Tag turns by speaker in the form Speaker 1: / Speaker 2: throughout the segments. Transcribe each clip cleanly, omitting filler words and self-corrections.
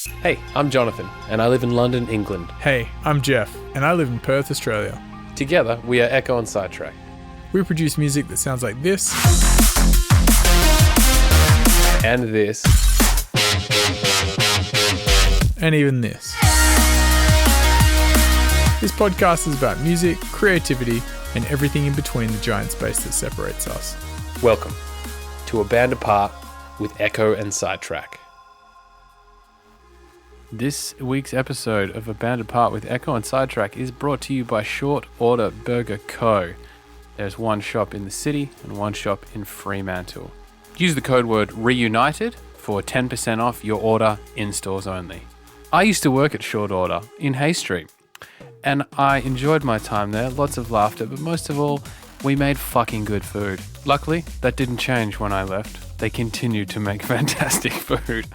Speaker 1: Hey, I'm Jonathan, and I live in London, England.
Speaker 2: Hey, I'm Jeff, and I live in Perth, Australia.
Speaker 1: Together, we are Echo and Sidetrack.
Speaker 2: We produce music that sounds like this.
Speaker 1: And this.
Speaker 2: And even this. This podcast is about music, creativity, and everything in between the giant space that separates us.
Speaker 1: Welcome to A Band Apart with Echo and Sidetrack. This week's episode of A Band Apart with Echo and Sidetrack is brought to you by Short Order Burger Co. There's one shop in the city and one shop in Fremantle. Use the code word REUNITED for 10% off your order in stores only. I used to work at Short Order in Hay Street, and I enjoyed my time there, lots of laughter, but most of all, we made fucking good food. Luckily, that didn't change when I left. They continued to make fantastic food.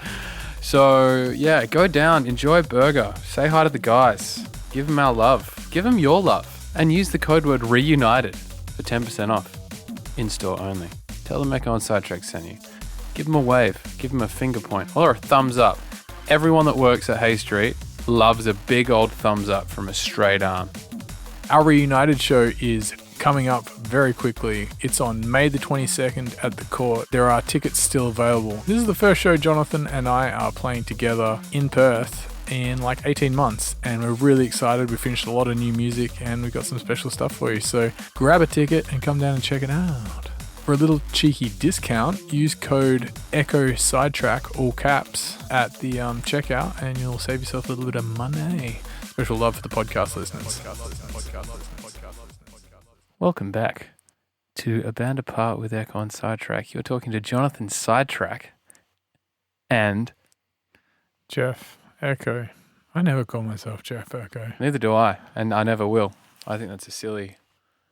Speaker 1: So, yeah, go down, enjoy a burger, say hi to the guys, give them our love, give them your love, and use the code word REUNITED for 10% off, in-store only. Tell them Echo and Sidetrack sent you. Give them a wave, give them a finger point, or a thumbs up. Everyone that works at Hay Street loves a big old thumbs up from a straight arm.
Speaker 2: Our Reunited show is coming up very quickly. It's on May the 22nd at the Court. There are tickets still available. This is the first show Jonathan and I are playing together in Perth in like 18 months, and we're really excited. We finished a lot of new music and we've got some special stuff for you. So grab a ticket and come down and check it out. For a little cheeky discount, use code Echo Sidetrack, all caps, at the checkout, and you'll save yourself a little bit of money. Special love for the podcast listeners.
Speaker 1: Welcome back to A Band Apart with Echo and Sidetrack. You're talking to Jonathan Sidetrack and
Speaker 2: Jeff Echo. I never call myself Jeff Echo.
Speaker 1: Neither do I, and I never will. I think that's a silly...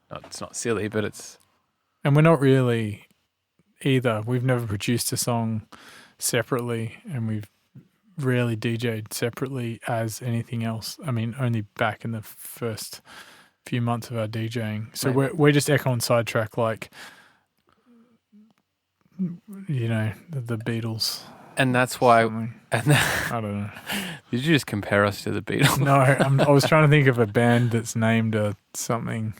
Speaker 1: No, it's not silly, but it's...
Speaker 2: And we're not really either. We've never produced a song separately, and we've rarely DJ'd separately as anything else. I mean, only back in the first few months of our DJing. So we're just Echo and Sidetrack, like, you know, the Beatles.
Speaker 1: And that's why...
Speaker 2: I don't know.
Speaker 1: Did you just compare us to the Beatles?
Speaker 2: No, I was trying to think of a band that's named something.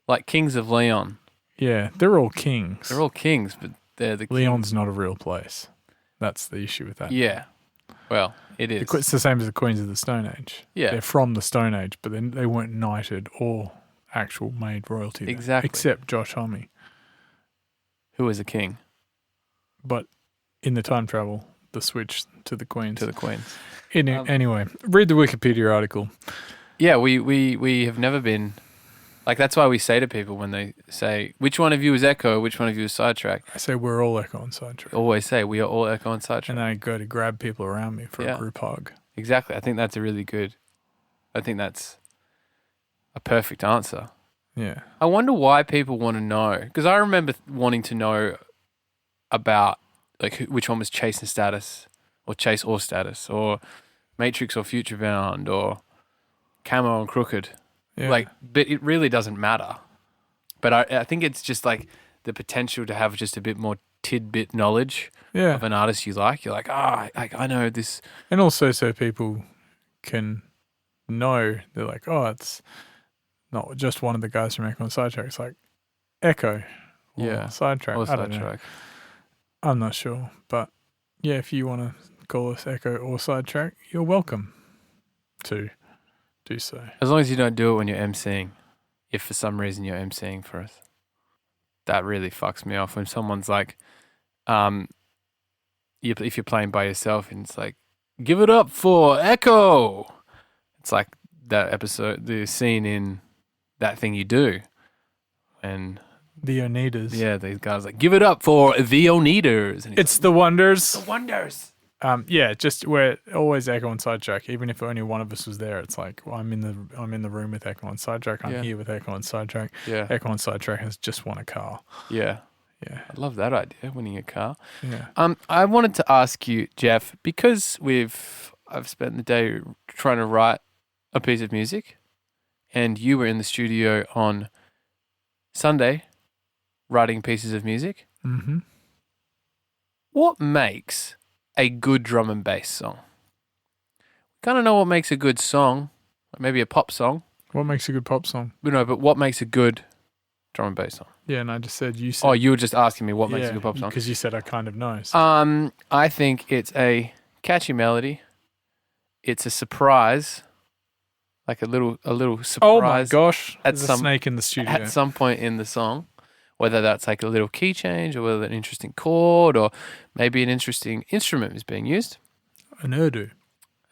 Speaker 1: Like Kings of Leon.
Speaker 2: Yeah, they're all kings.
Speaker 1: They're all kings, but they're the
Speaker 2: Leon's not a real place. That's the issue with that.
Speaker 1: Yeah. Well, it is.
Speaker 2: It's the same as the Queens of the Stone Age.
Speaker 1: Yeah.
Speaker 2: They're from the Stone Age, but then they weren't knighted or actual made royalty.
Speaker 1: Exactly.
Speaker 2: Except Josh Homme.
Speaker 1: Who is a king?
Speaker 2: But in the time travel, the switch to the Queens.
Speaker 1: To the Queens.
Speaker 2: Anyway, read the Wikipedia article.
Speaker 1: Yeah, we have never been... Like, that's why we say to people when they say, which one of you is Echo, which one of you is Sidetrack?
Speaker 2: I say we're all Echo and Sidetrack.
Speaker 1: Always say, we are all Echo and Sidetrack.
Speaker 2: And then I go to grab people around me for a group hug.
Speaker 1: Exactly. I think that's a perfect answer.
Speaker 2: Yeah.
Speaker 1: I wonder why people want to know. Because I remember wanting to know about, like, which one was Chase and Status, or Chase or Status, or Matrix or Future Bound, or Camo and Crooked.
Speaker 2: Yeah.
Speaker 1: Like, but it really doesn't matter. But I think it's just like the potential to have just a bit more tidbit knowledge of an artist you like. You're like, I know this.
Speaker 2: And also so people can know, they're like, oh, it's not just one of the guys from Echo and Sidetrack. It's like Echo or Sidetrack.
Speaker 1: Or
Speaker 2: I don't know. I'm not sure. But yeah, if you want to call us Echo or Sidetrack, you're welcome to do so.
Speaker 1: As long as you don't do it when you're emceeing. If for some reason you're emceeing for us. That really fucks me off when someone's like, if you're playing by yourself and it's like, give it up for Echo. It's like that episode, the scene in That Thing You Do. And
Speaker 2: the Oneaters.
Speaker 1: Yeah, these guys like, give it up for the Oneaters.
Speaker 2: It's like, the Wonders.
Speaker 1: The Wonders.
Speaker 2: Just we're always Echo and Sidetrack. Even if only one of us was there, it's like, well, I'm in the room with Echo and Sidetrack. I'm here with Echo and Sidetrack.
Speaker 1: Yeah.
Speaker 2: Echo and Sidetrack has just won a car.
Speaker 1: Yeah.
Speaker 2: Yeah.
Speaker 1: I love that idea, winning a car.
Speaker 2: Yeah.
Speaker 1: I wanted to ask you, Jeff, because I've spent the day trying to write a piece of music, and you were in the studio on Sunday writing pieces of music.
Speaker 2: Mm-hmm.
Speaker 1: What makes a good drum and bass song? Kind of know what makes a good song, maybe a pop song.
Speaker 2: What makes a good pop song?
Speaker 1: No, but what makes a good drum and bass song?
Speaker 2: Yeah, and I just said you said.
Speaker 1: Oh, you were just asking me what makes a good pop song.
Speaker 2: Because you said I kind of know. So.
Speaker 1: I think it's a catchy melody. It's a surprise, like a little surprise.
Speaker 2: Oh my gosh!
Speaker 1: At
Speaker 2: There's a snake in the studio.
Speaker 1: At some point in the song, whether that's like a little key change or whether an interesting chord or maybe an interesting instrument is being used.
Speaker 2: An Urdu.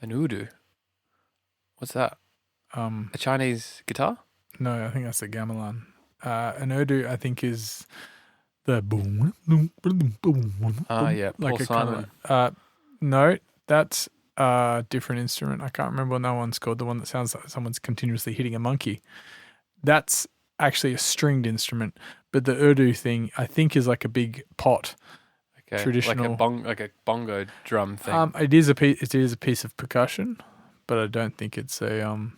Speaker 1: An Urdu. What's that? A Chinese guitar?
Speaker 2: No, I think that's a gamelan. An Urdu, I think, is the boom, boom, boom, boom.
Speaker 1: Yeah, Paul Simon.
Speaker 2: No, that's a different instrument. I can't remember what that one's called. The one that sounds like someone's continuously hitting a monkey. That's actually a stringed instrument, but the Urdu thing, I think, is like a big pot. Okay, traditional,
Speaker 1: like a bongo drum thing.
Speaker 2: It is a piece of percussion, but I don't think it's a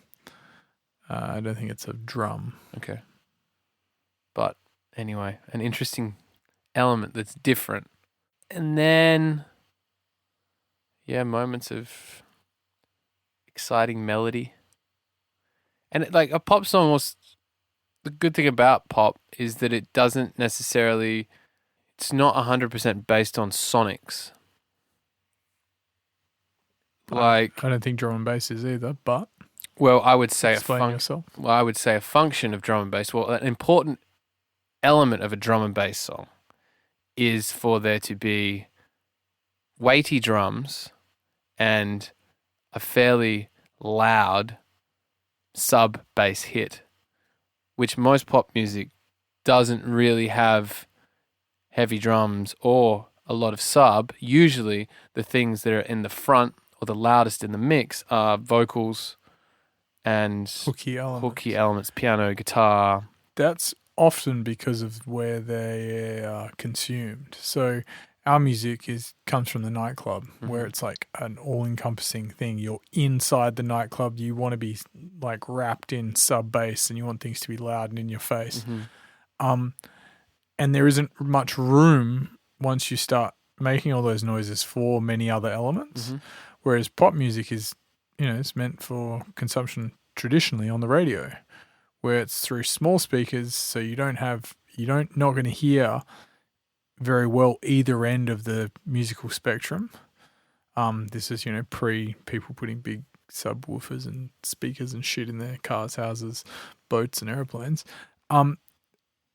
Speaker 2: I don't think it's a drum.
Speaker 1: Okay. But anyway, an interesting element that's different. And then, moments of exciting melody. And like a pop song the good thing about pop is that it doesn't necessarily, it's not 100% based on sonics.
Speaker 2: I don't think drum and bass is either, but...
Speaker 1: Well, I would say
Speaker 2: I
Speaker 1: would say a function of drum and bass. Well, an important element of a drum and bass song is for there to be weighty drums and a fairly loud sub bass hit, which most pop music doesn't really have heavy drums or a lot of sub. Usually the things that are in the front or the loudest in the mix are vocals and
Speaker 2: hooky
Speaker 1: elements, piano, guitar.
Speaker 2: That's often because of where they are consumed. So our music comes from the nightclub, where it's like an all-encompassing thing. You're inside the nightclub. You want to be like wrapped in sub bass, and you want things to be loud and in your face. And there isn't much room once you start making all those noises for many other elements. Whereas pop music is, it's meant for consumption traditionally on the radio, where it's through small speakers, so not going to hear very well either end of the musical spectrum. This is, pre people putting big subwoofers and speakers and shit in their cars, houses, boats and airplanes.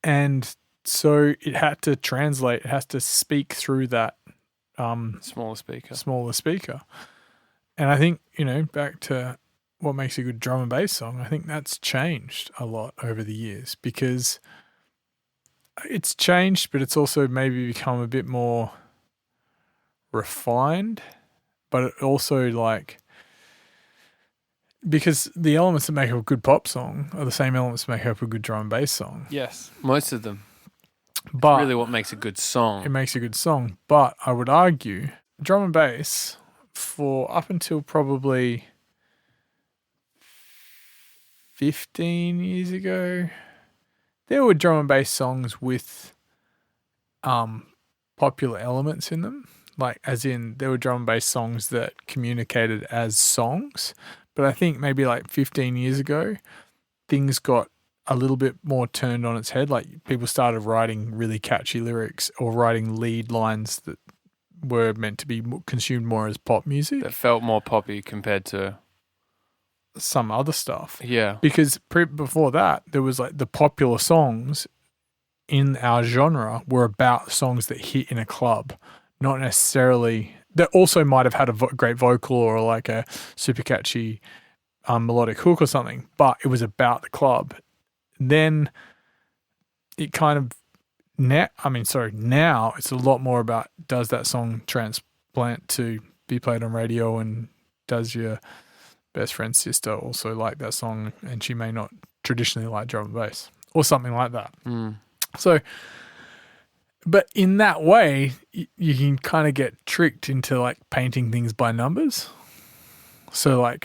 Speaker 2: And so it had to translate, it has to speak through that
Speaker 1: smaller
Speaker 2: speaker. And I think, back to what makes a good drum and bass song, I think that's changed a lot over the years, because it's changed, but it's also maybe become a bit more refined. But it also because the elements that make up a good pop song are the same elements that make up a good drum and bass song.
Speaker 1: Yes, most of them.
Speaker 2: But
Speaker 1: it's really what makes a good song.
Speaker 2: It makes a good song. But I would argue drum and bass, for up until probably 15 years ago, there were drum and bass songs with popular elements in them. Like, as in, there were drum and bass songs that communicated as songs. But I think maybe 15 years ago, things got a little bit more turned on its head. Like, people started writing really catchy lyrics or writing lead lines that were meant to be consumed more as pop music.
Speaker 1: That felt more poppy compared to
Speaker 2: some other stuff.
Speaker 1: Yeah.
Speaker 2: Because before that, there was the popular songs in our genre were about songs that hit in a club, not necessarily, that also might have had a great vocal or a super catchy melodic hook or something, but it was about the club. Then it kind of, now it's a lot more about, does that song transplant to be played on radio, and does your best friend's sister also like that song and she may not traditionally like drum and bass or something like that. So, but in that way, you can kind of get tricked into painting things by numbers. So I've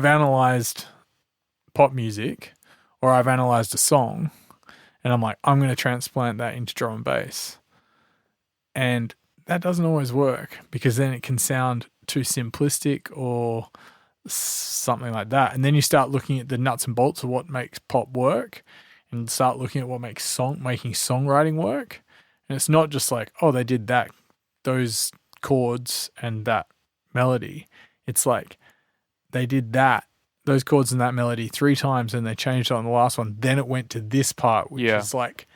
Speaker 2: analyzed pop music, or I've analyzed a song, and I'm going to transplant that into drum and bass. And that doesn't always work because then it can sound too simplistic or something like that. And then you start looking at the nuts and bolts of what makes pop work and start looking at what makes making songwriting work. And it's not just like, oh, they did that, those chords and that melody. It's like they did those chords and that melody 3 times and they changed it on the last one. Then it went to this part, which is like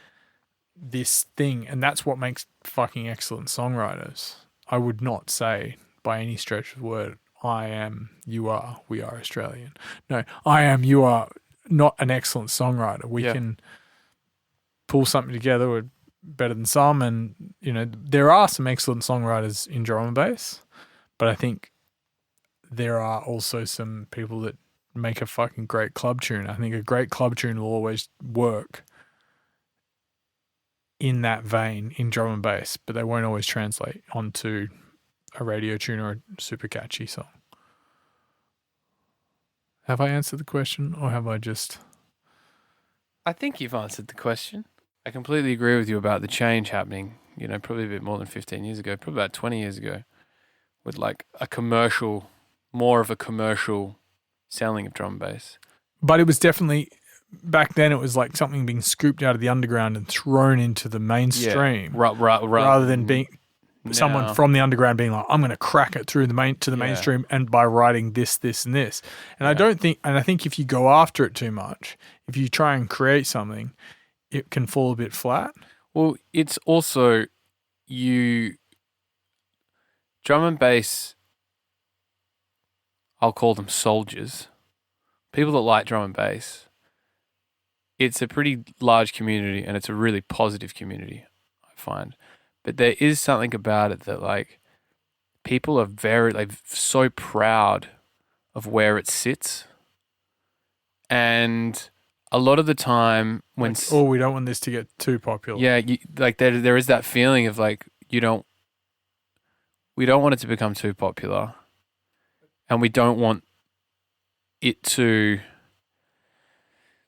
Speaker 2: this thing. And that's what makes fucking excellent songwriters. I would not say by any stretch of the word, I am, you are, we are Australian. No, I am, you are not an excellent songwriter. We can pull something together. We're better than some. And, you know, there are some excellent songwriters in drum and bass, but I think there are also some people that make a fucking great club tune. I think a great club tune will always work in that vein in drum and bass, but they won't always translate onto a radio tune or a super catchy song. Have I answered the question or have I just...
Speaker 1: I think you've answered the question. I completely agree with you about the change happening, you know, probably a bit more than 15 years ago, probably about 20 years ago, with like a commercial, more of a commercial selling of drum and bass.
Speaker 2: But it was definitely, back then it was like something being scooped out of the underground and thrown into the mainstream. Rather than being someone from the underground being like, I'm going to crack it through the mainstream and by writing this, this, and this. And I think if you go after it too much, if you try and create something, it can fall a bit flat.
Speaker 1: Well, it's also drum and bass, I'll call them soldiers. People that like drum and bass, it's a pretty large community and it's a really positive community, I find. But there is something about it that like people are so proud of where it sits. And a lot of the time when...
Speaker 2: we don't want this to get too popular.
Speaker 1: Yeah, there is that feeling of like we don't want it to become too popular. And we don't want it to...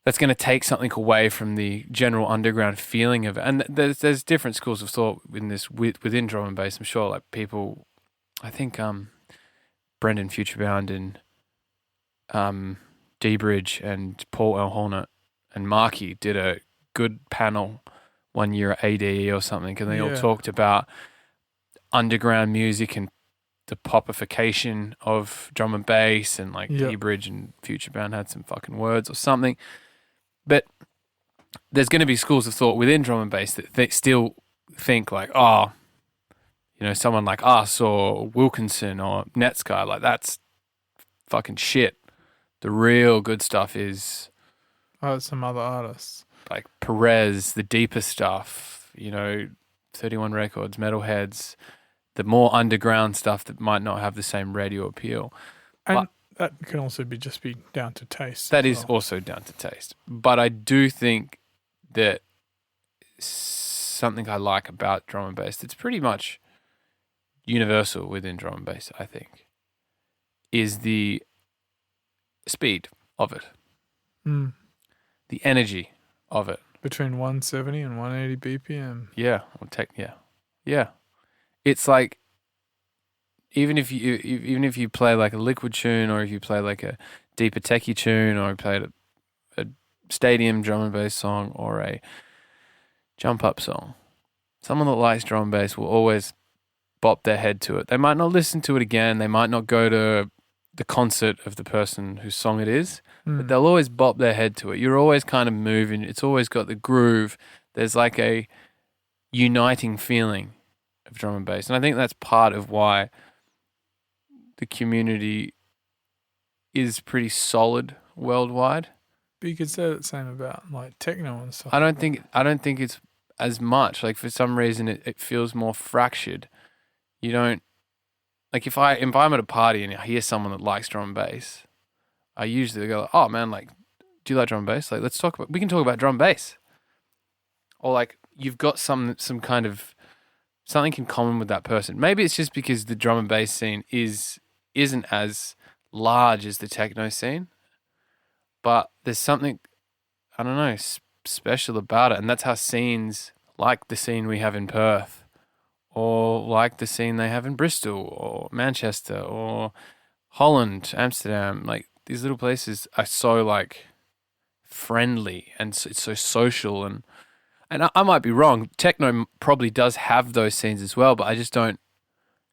Speaker 1: That's going to take something away from the general underground feeling of it. And there's different schools of thought in this within drum and bass. I'm sure like people... I think Brendan Futurebound and D-Bridge and Paul L. Hornet and Marky did a good panel one year at ADE or something, and they all talked about underground music and the popification of drum and bass, and like D-Bridge and Futurebound had some fucking words or something. But there's going to be schools of thought within drum and bass that still think like, oh, you know, someone like us or Wilkinson or Netsky, like that's fucking shit. The real good stuff is...
Speaker 2: some other artists.
Speaker 1: Like Perez, the deeper stuff, you know, 31 Records, Metalheads, the more underground stuff that might not have the same radio appeal.
Speaker 2: And that can also be down to taste.
Speaker 1: That is also down to taste. But I do think that something I like about drum and bass that's pretty much universal within drum and bass, I think, is the speed of it. The energy of it.
Speaker 2: Between 170 and 180 BPM.
Speaker 1: Yeah. Yeah. It's like, even if you play like a liquid tune, or if you play like a deeper techie tune, or you play a stadium drum and bass song or a jump up song, someone that likes drum and bass will always bop their head to it. They might not listen to it again. They might not go to the concert of the person whose song it is, but they'll always bop their head to it. You're always kind of moving. It's always got the groove. There's like a uniting feeling of drum and bass. And I think that's part of why the community is pretty solid worldwide.
Speaker 2: But you could say the same about like techno and stuff.
Speaker 1: I don't think it's as much. Like for some reason it feels more fractured. You don't... Like if I'm at a party and I hear someone that likes drum and bass, I usually go, oh man, like, do you like drum and bass? Like, we can talk about drum and bass. Or like, you've got some kind of something in common with that person. Maybe it's just because the drum and bass scene isn't as large as the techno scene, but there's something, I don't know, special about it. And that's how scenes like the scene we have in Perth or like the scene they have in Bristol or Manchester or Holland, Amsterdam. Like these little places are so like friendly and it's so social and I might be wrong. Techno probably does have those scenes as well, but I just don't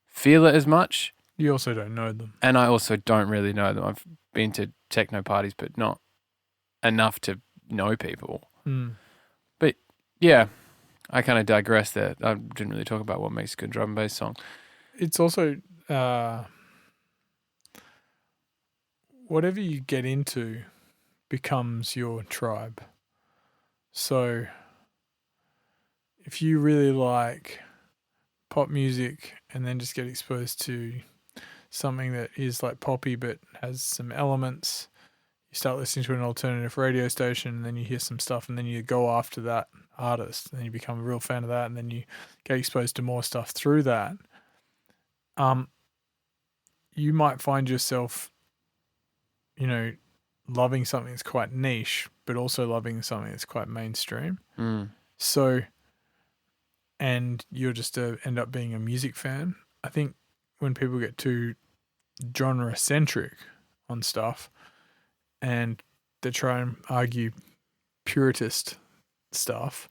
Speaker 1: feel it as much.
Speaker 2: You also don't know them.
Speaker 1: And I also don't really know them. I've been to techno parties, but not enough to know people.
Speaker 2: Mm.
Speaker 1: But yeah, I kind of digressed there. I didn't really talk about what makes a good drum and bass song.
Speaker 2: It's also whatever you get into becomes your tribe. So if you really like pop music and then just get exposed to something that is like poppy but has some elements, you start listening to an alternative radio station and then you hear some stuff and then you go after that artist and then you become a real fan of that and then you get exposed to more stuff through that. You might find yourself, loving something that's quite niche, but also loving something that's quite mainstream.
Speaker 1: Mm.
Speaker 2: So, and you'll just end up being a music fan. I think when people get too genre centric on stuff and they try and argue puritist stuff,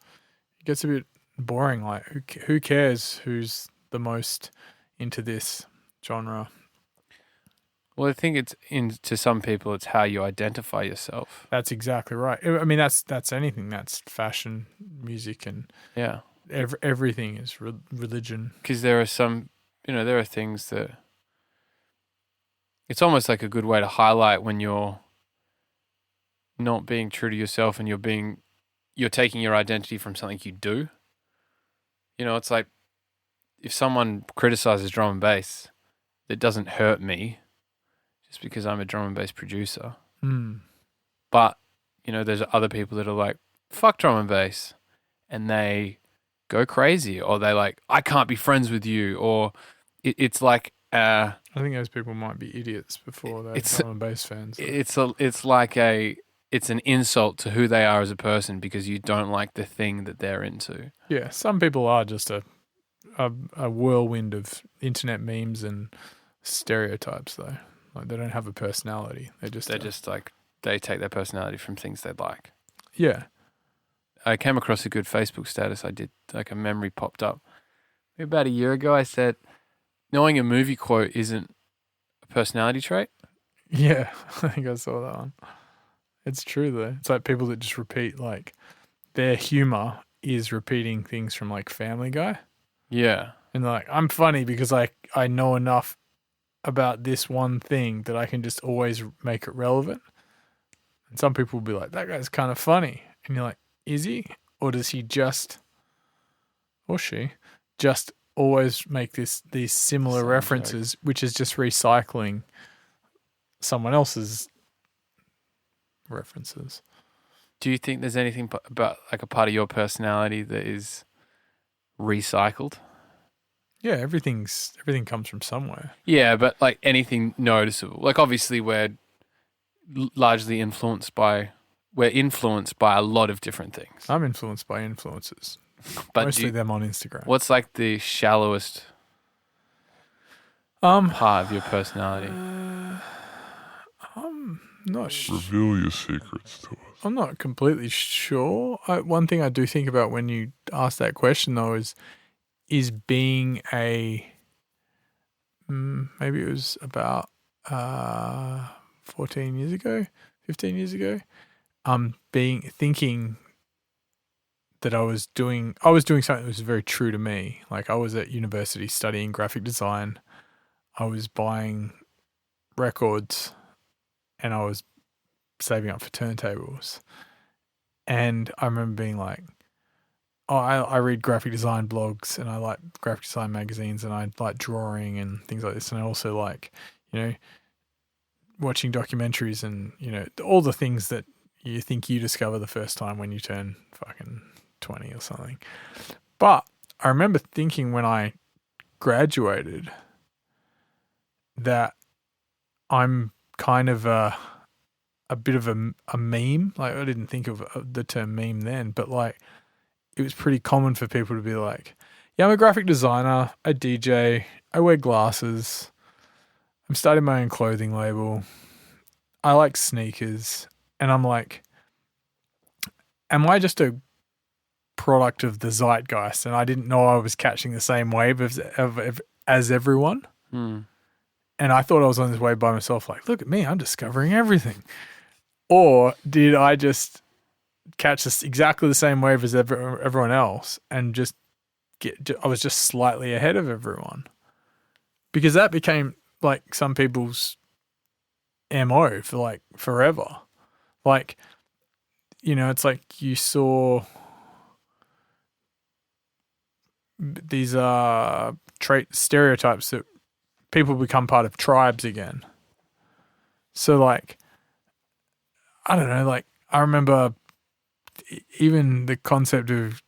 Speaker 2: it gets a bit boring. Like, who cares who's the most into this genre?
Speaker 1: Well, I think to some people, it's how you identify yourself.
Speaker 2: That's exactly right. I mean, that's anything. That's fashion, music, and
Speaker 1: yeah,
Speaker 2: everything is religion.
Speaker 1: Because there are some, there are things that it's almost like a good way to highlight when you're not being true to yourself and you're taking your identity from something you do. It's like if someone criticizes drum and bass, it doesn't hurt me just because I'm a drum and bass producer.
Speaker 2: Mm.
Speaker 1: But, there's other people that are like, fuck drum and bass. And they go crazy or they like, I can't be friends with you. Or it's like...
Speaker 2: I think those people might be idiots before they're drum and bass fans.
Speaker 1: So. It's an insult to who they are as a person because you don't like the thing that they're into. Yeah,
Speaker 2: some people are just a whirlwind of internet memes and stereotypes, though. Like they don't have a personality. They're just
Speaker 1: like they take their personality from things they like.
Speaker 2: Yeah.
Speaker 1: I came across a good Facebook status. I did like a memory popped up. Maybe about a year ago, I said, knowing a movie quote isn't a personality trait.
Speaker 2: Yeah, I think I saw that one. It's true though. It's like people that just repeat, like their humor is repeating things from like Family Guy.
Speaker 1: Yeah.
Speaker 2: And they're like, I'm funny because I know enough about this one thing that I can just always make it relevant. And some people will be like, that guy's kind of funny. And you're like, is he? Or does he just, or she, just always make these similar references, which is just recycling someone else's references.
Speaker 1: Do you think there's anything about like a part of your personality that is recycled?
Speaker 2: Yeah, everything comes from somewhere.
Speaker 1: Yeah, but like anything noticeable. Like obviously we're largely influenced by a lot of different things.
Speaker 2: I'm influenced by influencers.
Speaker 1: But
Speaker 2: mostly them on Instagram.
Speaker 1: What's like the shallowest part of your personality?
Speaker 3: Reveal your secrets to us.
Speaker 2: I'm not completely sure. One thing I do think about when you ask that question though is being maybe it was about 15 years ago, thinking that I was doing something that was very true to me. Like I was at university studying graphic design. I was buying records and I was saving up for turntables. And I remember being like, I read graphic design blogs and I like graphic design magazines and I like drawing and things like this. And I also like, watching documentaries and, all the things that you think you discover the first time when you turn fucking 20 or something. But I remember thinking when I graduated that I'm kind of a bit of a meme. Like I didn't think of the term meme then, but like it was pretty common for people to be like, Yeah, I'm a graphic designer, a DJ, I wear glasses. I'm starting my own clothing label. I like sneakers. And I'm like, am I just a product of the zeitgeist? And I didn't know I was catching the same wave as everyone.
Speaker 1: Hmm.
Speaker 2: And I thought I was on this wave by myself, like, look at me, I'm discovering everything. Or did I just catch this exactly the same wave as everyone else and just I was just slightly ahead of everyone? Because that became like some people's MO for like forever. Like, you know, it's like you saw these stereotypes that people become part of tribes again. So like, I don't know, like I remember even the concept of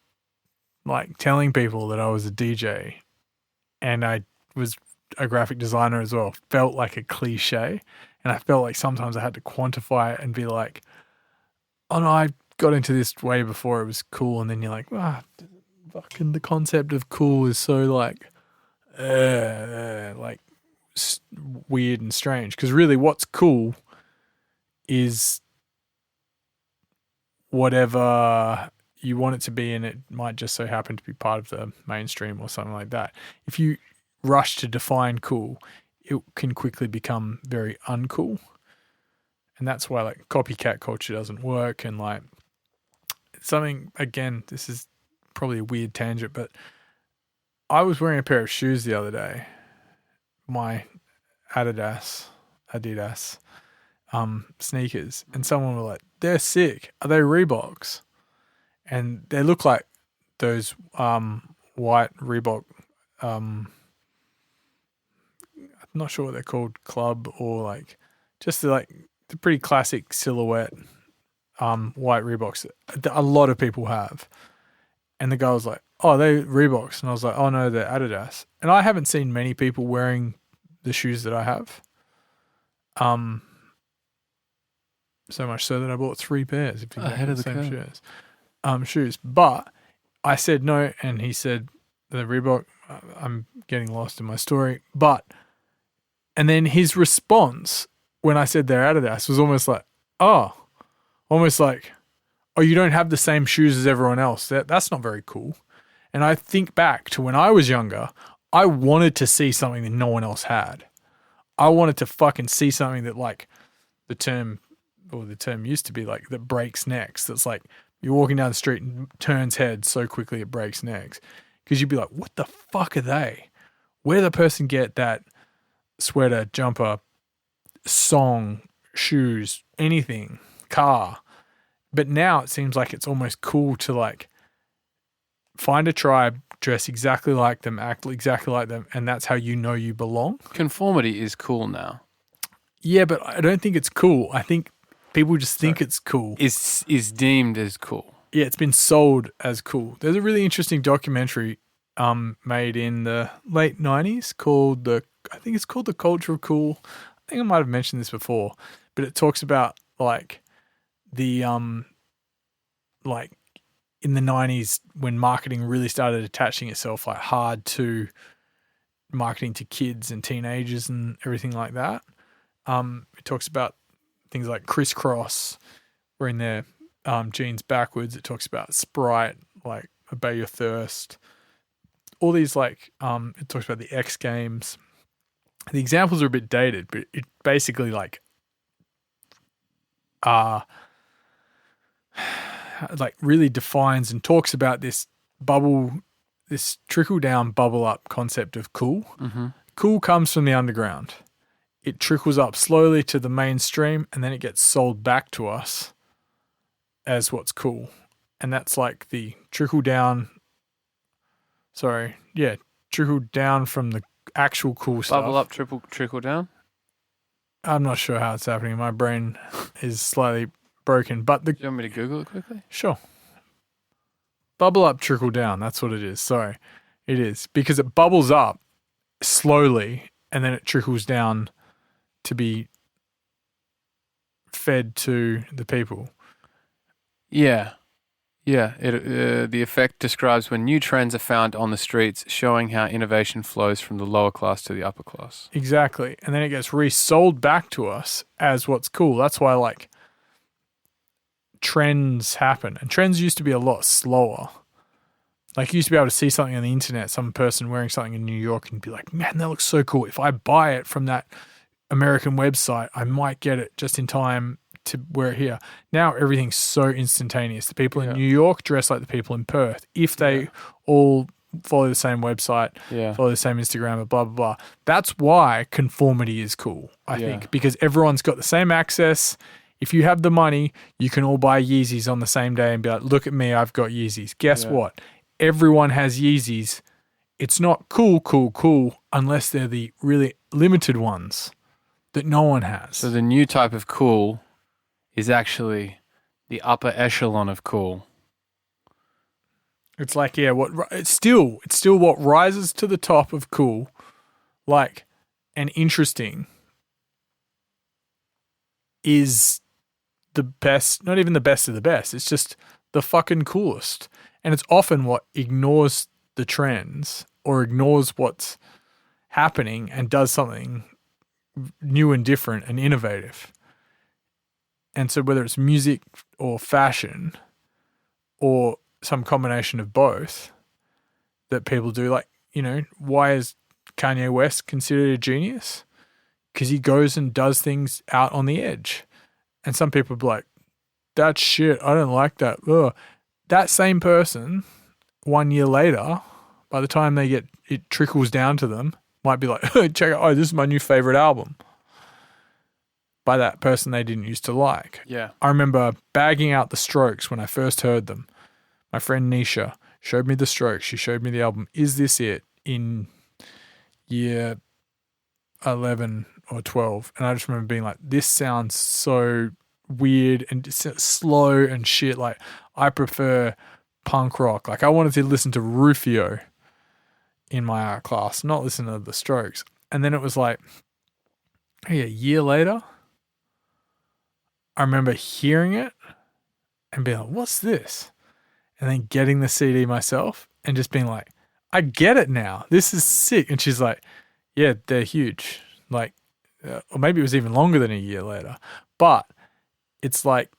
Speaker 2: like telling people that I was a DJ and I was a graphic designer as well felt like a cliche. And I felt like sometimes I had to quantify it and be like, oh no, I got into this way before it was cool. And then you're like, fucking the concept of cool is so like weird and strange. Because really what's cool is whatever you want it to be, and it might just so happen to be part of the mainstream or something like that. If you rush to define cool, it can quickly become very uncool. And that's why like copycat culture doesn't work. And like something, again, this is probably a weird tangent, but I was wearing a pair of shoes the other day, my Adidas sneakers, and someone were like, they're sick. Are they Reeboks? And they look like those white Reebok, I'm not sure what they're called, club, or like just the pretty classic silhouette white Reeboks that a lot of people have. And the guy was like, oh, they're Reeboks. And I was like, oh no, they're Adidas. And I haven't seen many people wearing the shoes that I have. So much so that I bought 3 pairs of
Speaker 1: Ahead of the
Speaker 2: same
Speaker 1: curve.
Speaker 2: shoes. But I said no, and he said the Reebok. I'm getting lost in my story, and then his response when I said they're Adidas was almost like, oh, you don't have the same shoes as everyone else. That's not very cool. And I think back to when I was younger, I wanted to see something that no one else had. I wanted to fucking see something that like the term used to be like that breaks necks. That's like you're walking down the street and turns heads so quickly it breaks necks. Because you'd be like, what the fuck are they? Where did the person get that sweater, jumper, song, shoes, anything, car? But now it seems like it's almost cool to like find a tribe, dress exactly like them, act exactly like them, and that's how you know you belong.
Speaker 1: Conformity is cool now.
Speaker 2: Yeah, but I don't think it's cool. I think people just think it's cool.
Speaker 1: Is deemed as cool.
Speaker 2: Yeah, it's been sold as cool. There's a really interesting documentary made in the late 90s called The Culture of Cool. I think I might have mentioned this before, but it talks about like the like in the 90s when marketing really started attaching itself like hard to marketing to kids and teenagers and everything like that. It talks about things like crisscross, wearing their jeans backwards. It talks about Sprite, like Obey Your Thirst. All these like, it talks about the X Games. The examples are a bit dated, but it basically like really defines and talks about this trickle down, bubble up concept of cool.
Speaker 1: Mm-hmm.
Speaker 2: Cool comes from the underground. It trickles up slowly to the mainstream, and then it gets sold back to us as what's cool. And that's like the trickle down from the actual cool stuff.
Speaker 1: Bubble up, trickle down?
Speaker 2: I'm not sure how it's happening. My brain is slightly broken. But
Speaker 1: Do you want me to Google it quickly?
Speaker 2: Sure. Bubble up, trickle down. That's what it is. Sorry. It is. Because it bubbles up slowly, and then it trickles down to be fed to the people.
Speaker 1: Yeah. Yeah, the effect describes when new trends are found on the streets, showing how innovation flows from the lower class to the upper class.
Speaker 2: Exactly. And then it gets resold back to us as what's cool. That's why, like, trends happen. And trends used to be a lot slower. Like, you used to be able to see something on the internet, some person wearing something in New York, and be like, man, that looks so cool. If I buy it from that American website, I might get it just in time to wear it here. Now everything's so instantaneous. The people in New York dress like the people in Perth. If they all follow the same website, follow the same Instagram, blah, blah, blah. That's why conformity is cool, I think, because everyone's got the same access. If you have the money, you can all buy Yeezys on the same day and be like, look at me, I've got Yeezys. Guess what? Everyone has Yeezys. It's not cool unless they're the really limited ones that no one has.
Speaker 1: So the new type of cool is actually the upper echelon of cool.
Speaker 2: It's like, it's still what rises to the top of cool, like, and interesting is the best, not even the best of the best. It's just the fucking coolest. And it's often what ignores the trends or ignores what's happening and does something new and different and innovative. And so whether it's music or fashion or some combination of both that people do, like, you know, why is Kanye West considered a genius? Because he goes and does things out on the edge. And some people be like, that's shit, I don't like that. Ugh. That same person, 1 year later, by the time it trickles down to them, might be like, check out, this is my new favorite album. By that person they didn't used to like.
Speaker 1: Yeah.
Speaker 2: I remember bagging out the Strokes when I first heard them. My friend Nisha showed me the Strokes. She showed me the album Is This It? In year 11 or 12. And I just remember being like, this sounds so weird and slow and shit. Like, I prefer punk rock. Like, I wanted to listen to Rufio in my art class, not listen to the Strokes. And then it was like, hey, a year later, I remember hearing it and being like, what's this? And then getting the CD myself and just being like, I get it now. This is sick. And she's like, yeah, they're huge. Like, or maybe it was even longer than a year later. But it's like,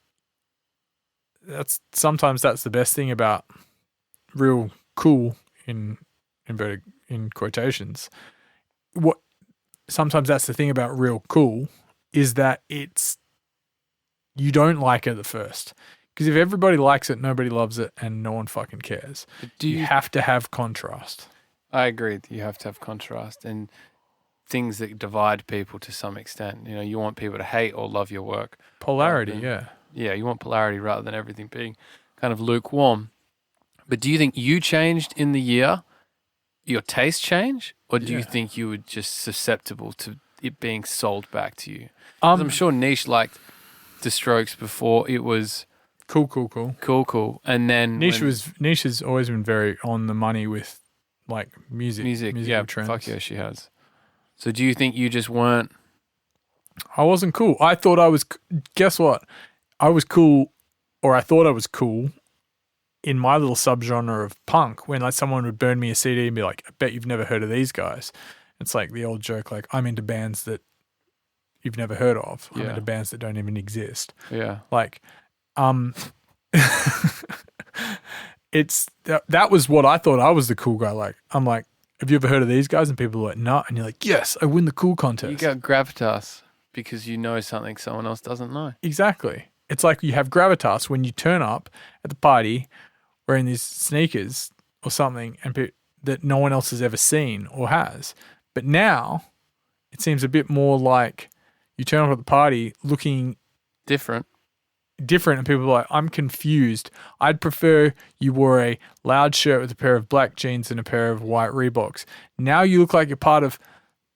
Speaker 2: sometimes that's the best thing about real cool in quotations. Sometimes that's the thing about real cool is that you don't like it at first. Because if everybody likes it, nobody loves it, and no one fucking cares. You have to have contrast.
Speaker 1: I agree. You have to have contrast and things that divide people to some extent. You know, you want people to hate or love your work.
Speaker 2: Polarity, yeah.
Speaker 1: Yeah, you want polarity rather than everything being kind of lukewarm. But do you think you changed in the year? Your taste change? Or do you think you were just susceptible to it being sold back to you? I'm sure Niche liked the Strokes before it was cool. And then
Speaker 2: Niche has always been very on the money with like music
Speaker 1: yeah,
Speaker 2: trends.
Speaker 1: Fuck yeah, she has. So do you think you just weren't?
Speaker 2: I wasn't cool. I thought I was. Guess what? I was cool, or I thought I was cool, in my little subgenre of punk. When like someone would burn me a CD and be like, "I bet you've never heard of these guys." It's like the old joke, like I'm into bands that you've never heard of. I'm into bands that don't even exist.
Speaker 1: Yeah.
Speaker 2: Like, it's that was what I thought I was the cool guy. Like, I'm like, have you ever heard of these guys? And people are like, nah. And you're like, yes, I win the cool contest.
Speaker 1: You got gravitas because you know something someone else doesn't know.
Speaker 2: Exactly. It's like you have gravitas when you turn up at the party wearing these sneakers or something and that no one else has ever seen or has. But now it seems a bit more like you turn up at the party looking
Speaker 1: different
Speaker 2: and people are like, I'm confused. I'd prefer you wore a loud shirt with a pair of black jeans and a pair of white Reeboks. Now you look like you're part of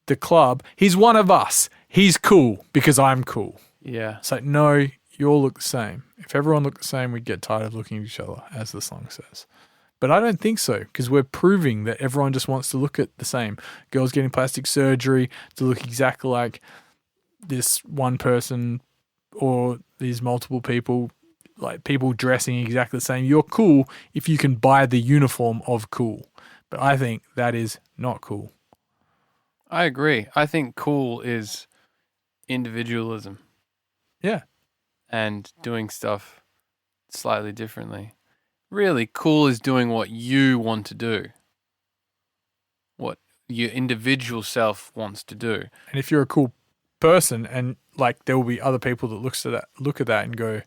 Speaker 2: the club. He's one of us. He's cool because I'm cool.
Speaker 1: Yeah.
Speaker 2: It's like, no, you all look the same. If everyone looked the same, we'd get tired of looking at each other, as the song says. But I don't think so, because we're proving that everyone just wants to look at the same. Girls getting plastic surgery to look exactly like this one person or these multiple people. like people dressing exactly the same. You're cool if you can buy the uniform of cool. But I think that is not cool.
Speaker 1: I agree. I think cool is individualism
Speaker 2: Yeah.
Speaker 1: and doing stuff slightly differently. Really, cool is doing what you want to do, what your individual self wants to do.
Speaker 2: And if you're a cool person, and like there will be other people that look at that and go,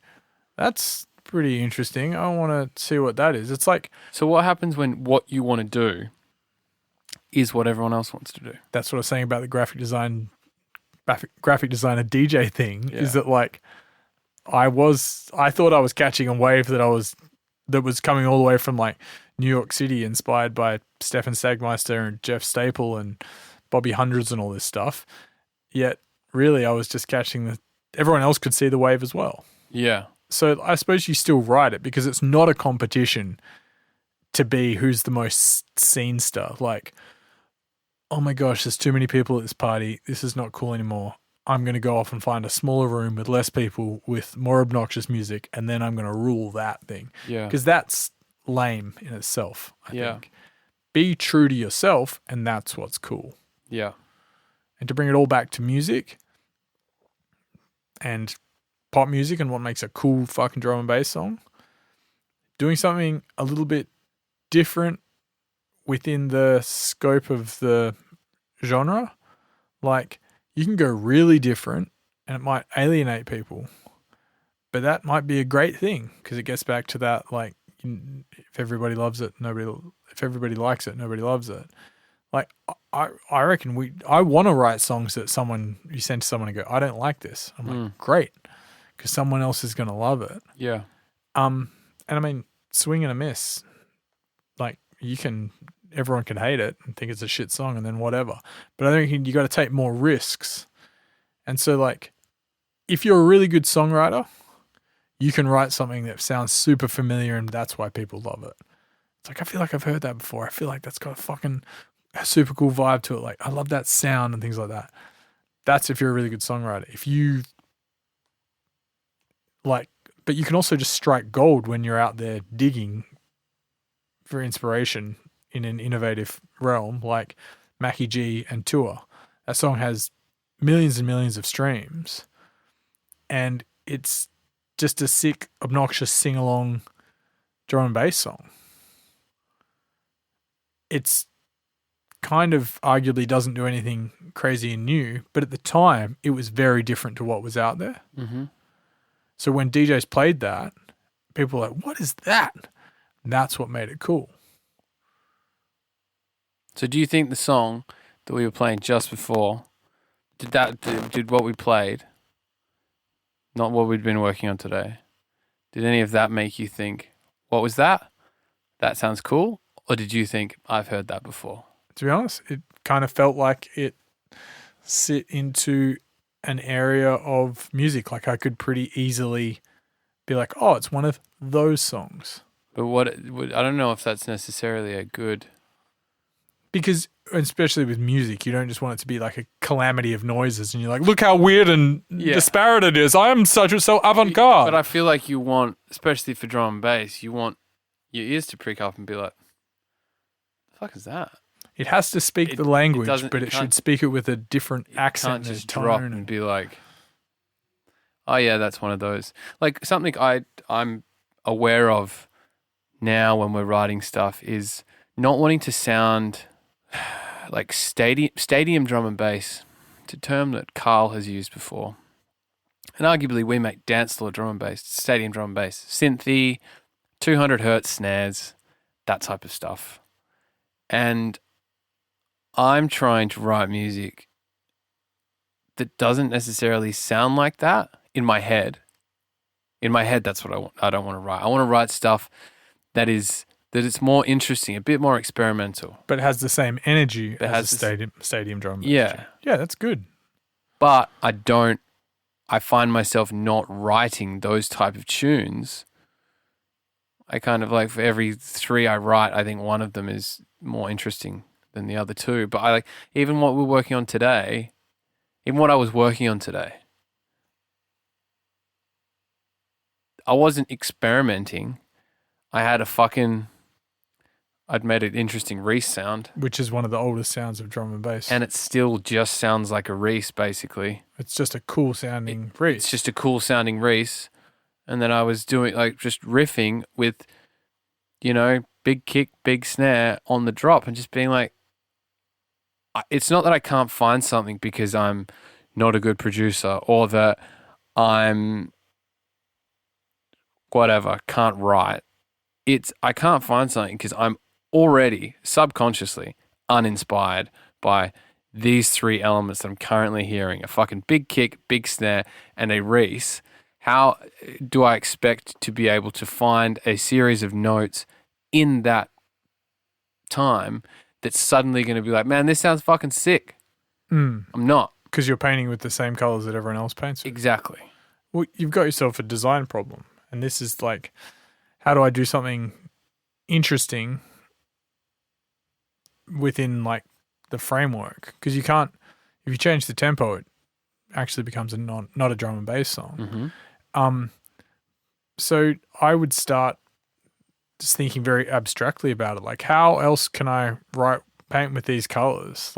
Speaker 2: that's pretty interesting. I want to see what that is. It's like,
Speaker 1: So what happens when what you want to do is what everyone else wants to do?
Speaker 2: that's what I was saying about the graphic designer DJ thing.
Speaker 1: Yeah.
Speaker 2: Is that like I thought I was catching a wave that was coming all the way from like New York City, inspired by Stefan Sagmeister and Jeff Staple and Bobby Hundreds and all this stuff. Yet really I was just catching everyone else could see the wave as well.
Speaker 1: Yeah.
Speaker 2: So I suppose you still write it because it's not a competition to be who's the most seen stuff. Like, oh my gosh, there's too many people at this party. This is not cool anymore. I'm going to go off and find a smaller room with less people with more obnoxious music, and then I'm going to rule that thing.
Speaker 1: Yeah.
Speaker 2: Because that's lame in itself, I
Speaker 1: Yeah.
Speaker 2: think. Be true to yourself, and that's what's cool.
Speaker 1: Yeah.
Speaker 2: And to bring it all back to music and pop music and what makes a cool fucking drum and bass song, doing something a little bit different within the scope of the genre. Like, you can go really different and it might alienate people, but that might be a great thing because it gets back to that, like, if everybody loves it, if everybody likes it, nobody loves it. Like, I reckon I want to write songs that you send to someone and go, I don't like this. I'm like, great, because someone else is going to love it.
Speaker 1: Yeah.
Speaker 2: And I mean, swing and a miss. Like, everyone can hate it and think it's a shit song and then whatever. But I think you got to take more risks. And so, like, if you're a really good songwriter, you can write something that sounds super familiar and that's why people love it. It's like, I feel like I've heard that before. I feel like that's got a super cool vibe to it. Like, I love that sound and things like that. That's if you're a really good songwriter. If you like, but you can also just strike gold when you're out there digging for inspiration in an innovative realm like Mackie G and Tour. That song has millions and millions of streams and it's just a sick, obnoxious sing-along drum and bass song. It's kind of arguably doesn't do anything crazy and new, but at the time it was very different to what was out there.
Speaker 1: Mm-hmm.
Speaker 2: So when DJs played that, people were like, what is that? And that's what made it cool.
Speaker 1: So do you think the song that we were playing just before, did what we played, not what we'd been working on today, did any of that make you think, what was that? That sounds cool? Or did you think, I've heard that before?
Speaker 2: To be honest, it kind of felt like it sit into an area of music. Like I could pretty easily be like, oh, it's one of those songs.
Speaker 1: But I don't know if that's necessarily a good...
Speaker 2: Because especially with music, you don't just want it to be like a calamity of noises and you're like, look how weird and disparate it is. I am so avant-garde.
Speaker 1: But I feel like you want, especially for drum and bass, you want your ears to prick up and be like, the fuck is that?
Speaker 2: It has to speak the language, but it should speak it with a different accent.
Speaker 1: Can't just drop and be like, oh yeah, that's one of those. Like something I'm aware of now when we're writing stuff is not wanting to sound like stadium drum and bass. It's a term that Carl has used before. And arguably we make dance floor drum and bass, stadium drum and bass, synthy, 200 hertz snares, that type of stuff. And I'm trying to write music that doesn't necessarily sound like that in my head. In my head, that's what I want. I don't want to write. I want to write stuff that it's more interesting, a bit more experimental.
Speaker 2: But it has the same energy as a stadium drum.
Speaker 1: Yeah.
Speaker 2: Yeah, that's good.
Speaker 1: But I find myself not writing those type of tunes. I kind of like for every 3 I write, I think one of them is more interesting than the other 2. But I like, even what we're working on today, even what I was working on today, I wasn't experimenting. I had I'd made an interesting Reese sound.
Speaker 2: Which is one of the oldest sounds of drum and bass.
Speaker 1: And it still just sounds like a Reese, basically.
Speaker 2: It's just a cool sounding Reese.
Speaker 1: It's just a cool sounding Reese. And then I was doing just riffing with, big kick, big snare on the drop and just being like, it's not that I can't find something because I'm not a good producer or that I'm can't write. I can't find something because I'm already subconsciously uninspired by these three elements that I'm currently hearing: a fucking big kick, big snare, and a Reese. How do I expect to be able to find a series of notes in that time that's suddenly going to be like, man, this sounds fucking sick? I'm not.
Speaker 2: Because you're painting with the same colors that everyone else paints with.
Speaker 1: Exactly.
Speaker 2: Well, you've got yourself a design problem. And this is like, how do I do something interesting within like the framework? Because you can't, if you change the tempo, it actually becomes not a drum and bass song.
Speaker 1: Mm-hmm.
Speaker 2: So I would start just thinking very abstractly about it. Like, how else can I paint with these colors?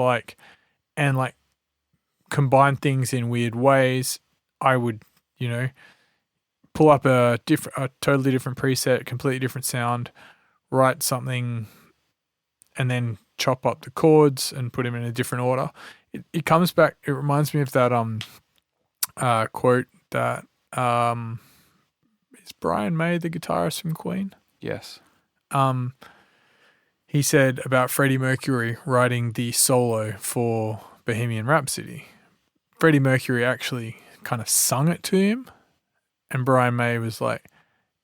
Speaker 2: And combine things in weird ways. I would, pull up a totally different preset, completely different sound, write something, and then chop up the chords and put them in a different order. It comes back. It reminds me of that quote that is Brian May, the guitarist from Queen.
Speaker 1: Yes.
Speaker 2: He said about Freddie Mercury writing the solo for Bohemian Rhapsody. Freddie Mercury actually kind of sung it to him, and Brian May was like,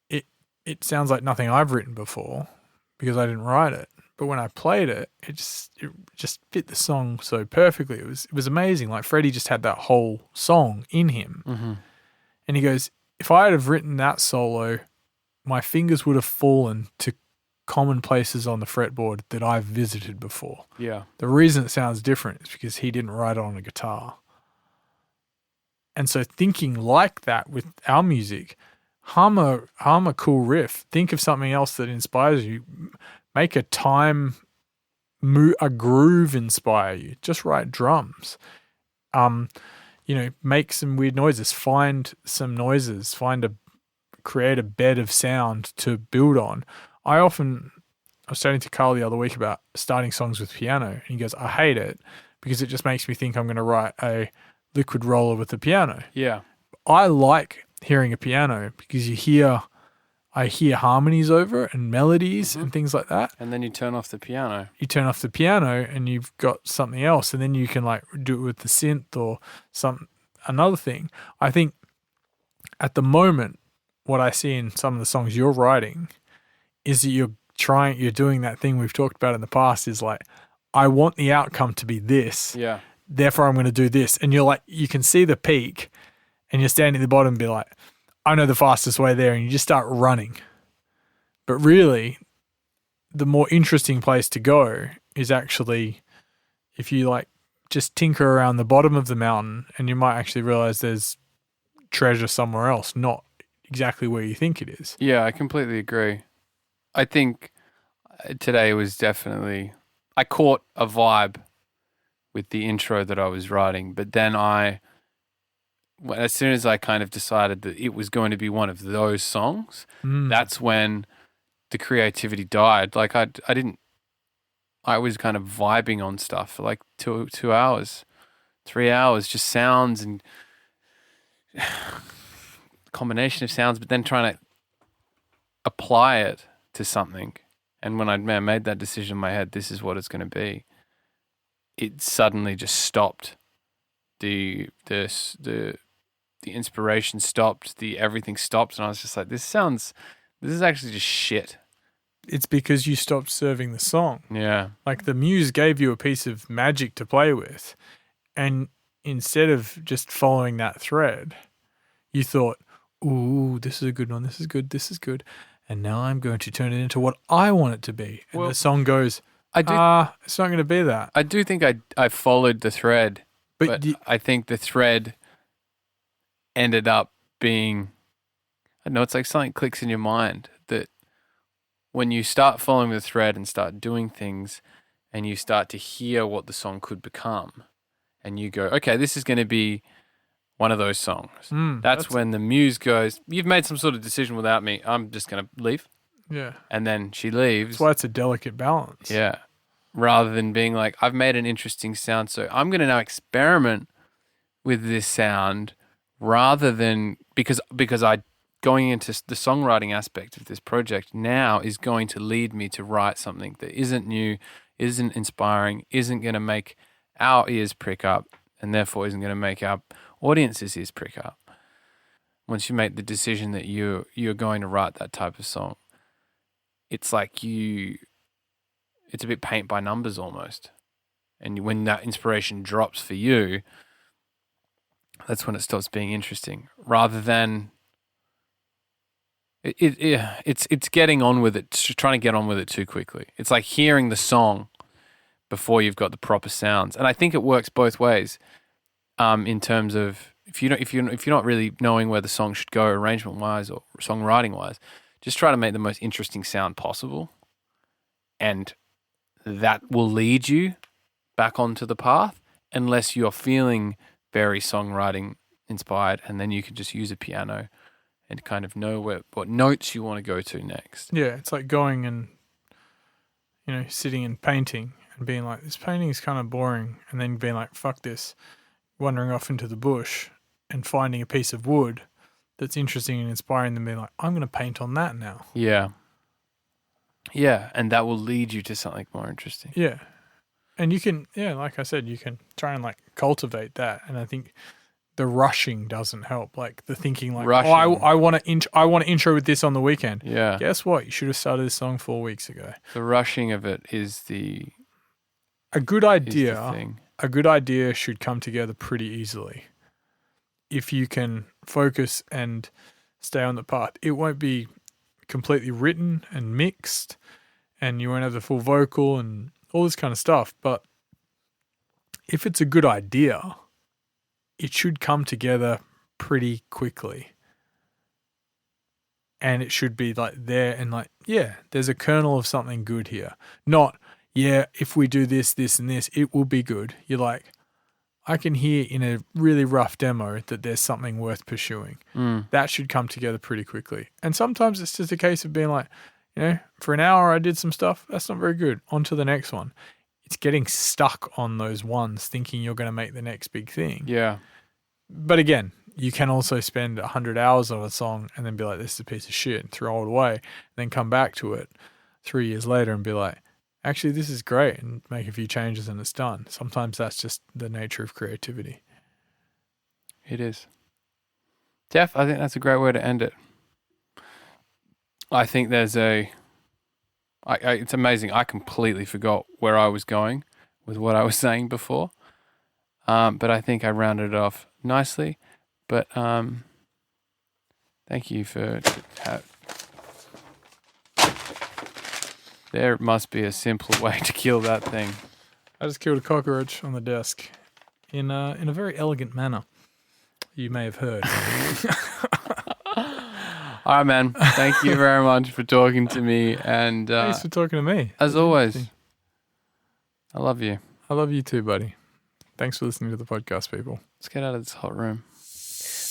Speaker 2: it sounds like nothing I've written before because I didn't write it. But when I played it, it just fit the song so perfectly. It was amazing. Like, Freddie just had that whole song in him.
Speaker 1: Mm-hmm.
Speaker 2: And he goes, if I had have written that solo, my fingers would have fallen to common places on the fretboard that I've visited before.
Speaker 1: Yeah.
Speaker 2: The reason it sounds different is because he didn't write it on a guitar. And so thinking like that with our music, hum a cool riff. Think of something else that inspires you. Make a groove inspire you. Just write drums. Make some weird noises. Find some noises. Create a bed of sound to build on. I was chatting to Carl the other week about starting songs with piano, and he goes, I hate it because it just makes me think I'm going to write a liquid roller with the piano.
Speaker 1: Yeah.
Speaker 2: I like hearing a piano because I hear harmonies over it and melodies and things like that.
Speaker 1: And then you turn off the piano.
Speaker 2: You turn off the piano and you've got something else, and then you can do it with the synth or another thing. I think at the moment, what I see in some of the songs you're writing is that you're doing that thing we've talked about in the past, is like, I want the outcome to be this.
Speaker 1: Yeah.
Speaker 2: Therefore I'm going to do this. And you're like, you can see the peak and you're standing at the bottom and be like, I know the fastest way there. And you just start running. But really, the more interesting place to go is actually if you just tinker around the bottom of the mountain, and you might actually realize there's treasure somewhere else, not exactly where you think it is.
Speaker 1: Yeah, I completely agree. I think today was definitely, I caught a vibe with the intro that I was writing, but then as soon as I kind of decided that it was going to be one of those songs, that's when the creativity died. Like I was kind of vibing on stuff for like 2 hours, 3 hours, just sounds and combination of sounds, but then trying to apply it to something. And when I made that decision in my head, this is what it's going to be, it suddenly just stopped. The inspiration stopped, everything stopped, and I was just like, this is actually just shit.
Speaker 2: It's because you stopped serving the song.
Speaker 1: Yeah.
Speaker 2: Like, the muse gave you a piece of magic to play with, and instead of just following that thread, you thought, ooh, this is a good one, this is good, and now I'm going to turn it into what I want it to be. And the song goes, it's not going to be that.
Speaker 1: I do think I followed the thread, but I think the thread ended up being, don't know, it's like something clicks in your mind that when you start following the thread and start doing things and you start to hear what the song could become and you go, okay, this is going to be one of those songs. That's when the muse goes, you've made some sort of decision without me. I'm just going to leave.
Speaker 2: Yeah.
Speaker 1: And then she leaves.
Speaker 2: That's why it's a delicate balance.
Speaker 1: Yeah. Rather than being like, I've made an interesting sound, so I'm going to now experiment with this sound rather than because going into the songwriting aspect of this project now is going to lead me to write something that isn't new, isn't inspiring, isn't going to make our ears prick up, and therefore isn't going to make our audience's ears prick up. Once you make the decision that you're going to write that type of song, it's like it's a bit paint by numbers almost. And when that inspiration drops for you, that's when it stops being interesting. Rather than it's getting on with it, it's trying to get on with it too quickly. It's like hearing the song before you've got the proper sounds. And I think it works both ways. In terms of if you're not really knowing where the song should go arrangement wise or songwriting wise, just try to make the most interesting sound possible, and that will lead you back onto the path. Unless you're feeling very songwriting inspired, and then you can just use a piano and kind of know what notes you want to go to next.
Speaker 2: Yeah, it's like going and sitting and painting and being like, this painting is kind of boring, and then being like, fuck this. Wandering off into the bush and finding a piece of wood that's interesting and inspiring, them being like, I'm going to paint on that now.
Speaker 1: Yeah. Yeah, and that will lead you to something more interesting.
Speaker 2: Yeah. And you can, like I said, you can try and like cultivate that. And I think the rushing doesn't help. Like the thinking like,
Speaker 1: rushing.
Speaker 2: I want to intro with this on the weekend.
Speaker 1: Yeah.
Speaker 2: Guess what? You should have started this song 4 weeks ago.
Speaker 1: The rushing of it is
Speaker 2: a good idea.
Speaker 1: the thing.
Speaker 2: A good idea should come together pretty easily. If you can focus and stay on the path, it won't be completely written and mixed, and you won't have the full vocal and all this kind of stuff. But if it's a good idea, it should come together pretty quickly. And it should be like there and like, yeah, there's a kernel of something good here. Not, yeah, if we do this, this, and this, it will be good. You're like, I can hear in a really rough demo that there's something worth pursuing. That should come together pretty quickly. And sometimes it's just a case of being like, for an hour I did some stuff. That's not very good. On to the next one. It's getting stuck on those ones thinking you're going to make the next big thing.
Speaker 1: Yeah.
Speaker 2: But again, you can also spend 100 hours on a song and then be like, this is a piece of shit, and throw it away, and then come back to it 3 years later and be like, actually, this is great, and make a few changes and it's done. Sometimes that's just the nature of creativity.
Speaker 1: It is. Jeff, I think that's a great way to end it. I think there's it's amazing. I completely forgot where I was going with what I was saying before. But I think I rounded it off nicely. But thank you for there must be a simpler way to kill that thing.
Speaker 2: I just killed a cockroach on the desk in a very elegant manner. You may have heard.
Speaker 1: All right, man. Thank you very much for talking to me. And
Speaker 2: thanks for talking to me.
Speaker 1: As always, I love you.
Speaker 2: I love you too, buddy. Thanks for listening to the podcast, people.
Speaker 1: Let's get out of this hot room.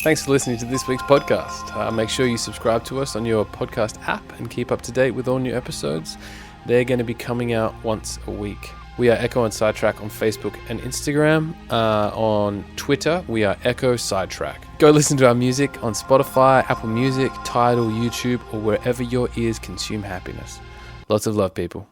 Speaker 1: Thanks for listening to this week's podcast. Make sure you subscribe to us on your podcast app and keep up to date with all new episodes. They're going to be coming out once a week. We are Echo and Sidetrack on Facebook and Instagram. On Twitter, we are Echo Sidetrack. Go listen to our music on Spotify, Apple Music, Tidal, YouTube, or wherever your ears consume happiness. Lots of love, people.